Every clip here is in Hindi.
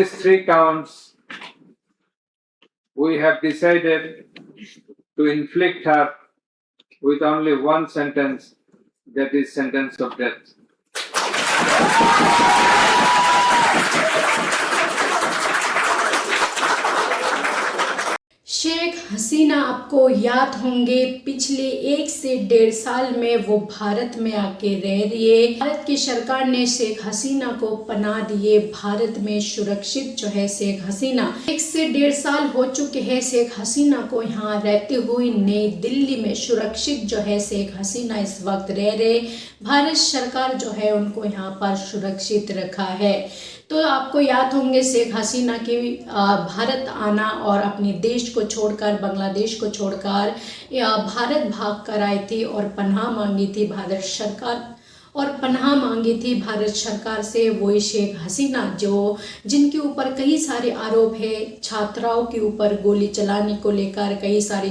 These three counts, we have decided to inflict her with only one sentence, that is sentence of death. Sheikh Hasina आपको याद होंगे, पिछले 1 से 1.5 साल में वो भारत में आके रह रही है। भारत की सरकार ने शेख हसीना को पनाह दिए, भारत में सुरक्षित जो है शेख हसीना 1 से 1.5 साल हो चुके हैं शेख हसीना को यहाँ रहते हुए। नई दिल्ली में सुरक्षित जो है शेख हसीना इस वक्त रह रहे। भारत सरकार जो है उनको यहाँ पर सुरक्षित रखा है। तो आपको याद होंगे शेख हसीना की भारत आना और अपने देश को छोड़कर, बांग्लादेश को छोड़कर भारत भाग कर आई थी और पनाह मांगी थी भारत सरकार से। वही शेख हसीना जिनके ऊपर कई सारे आरोप है, छात्राओं के ऊपर गोली चलाने को लेकर, कई सारी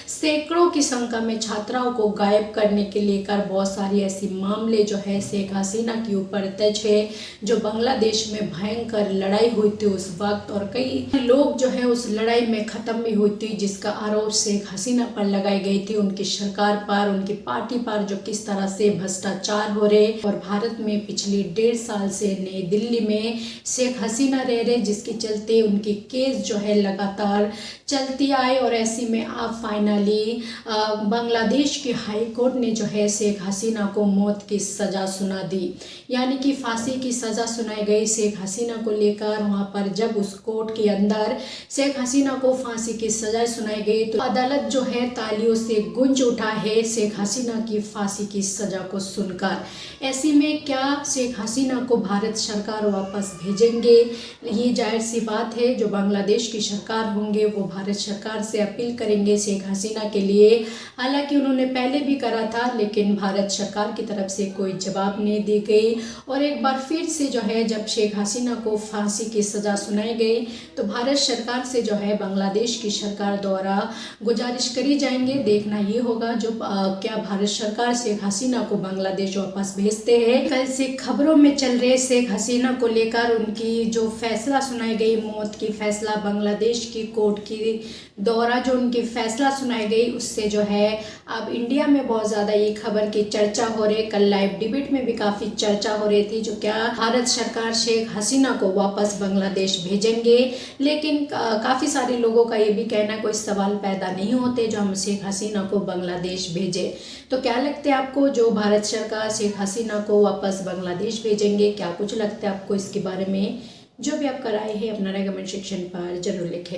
सैकड़ों की संख्या में छात्राओं को गायब करने के लेकर बहुत सारी ऐसी मामले जो है शेख हसीना के ऊपर दर्ज है, जो बांग्लादेश में भयंकर लड़ाई हुई थी उस वक्त, और कई लोग जो है उस लड़ाई में खत्म भी हुई थी, जिसका आरोप शेख हसीना पर लगाई गई थी, उनकी सरकार पर, उनकी पार्टी पर, जो किस तरह से भ्रष्टाचार हो रहे। और भारत में पिछले 1.5 साल से नई दिल्ली में शेख हसीना रह रहे, जिसके चलते उनकी केस जो है लगातार चलती आए। और ऐसी में अब फाइनली बांग्लादेश की हाई कोर्ट ने जो है शेख हसीना को मौत की सजा सुना दी, यानी कि फांसी की सजा सुनाई गई शेख हसीना को लेकर। वहां पर जब उस कोर्ट के अंदर शेख हसीना को फांसी की सजा सुनाई गई तो अदालत जो है तालियों से गूंज उठा है शेख हसीना की फांसी की सजा को सुनकर। ऐसी में क्या शेख हसीना को भारत सरकार वापस भेजेंगे? ये जाहिर सी बात है, जो बांग्लादेश की सरकार होंगे वो भारत सरकार से अपील करेंगे शेख हसीना के लिए। हालांकि उन्होंने पहले भी करा था, लेकिन भारत सरकार की तरफ से कोई जवाब नहीं दी गई। और एक बार फिर से जो है जब शेख हसीना को फांसी की सजा सुनाई गई तो भारत सरकार से जो है बांग्लादेश की सरकार द्वारा गुजारिश करी जाएंगे। देखना ये होगा जो क्या भारत सरकार शेख हसीना को बांग्लादेश वापस भेजते हैं। कल से खबरों में चल रहे शेख हसीना को लेकर उनकी जो फैसला सुनाई गई, मौत की फैसला बांग्लादेश की कोर्ट की द्वारा जो उनकी फैसला सुनाई गई, उससे जो है अब इंडिया में बहुत ज़्यादा ये खबर की चर्चा हो रही। कल लाइव डिबेट में भी काफ़ी चर्चा हो रही थी, जो क्या भारत सरकार शेख हसीना को वापस बांग्लादेश भेजेंगे। लेकिन काफ़ी सारे लोगों का ये भी कहना, कोई सवाल पैदा नहीं होते जो हम शेख हसीना को बांग्लादेश भेजें। तो क्या लगता है आपको, जो भारत सरकार शेख हसीना को वापस बांग्लादेश भेजेंगे? क्या कुछ लगता है आपको इसके बारे में? जो भी आपका राय है अपना राय कमेंट सेक्शन पर जरूर लिखें।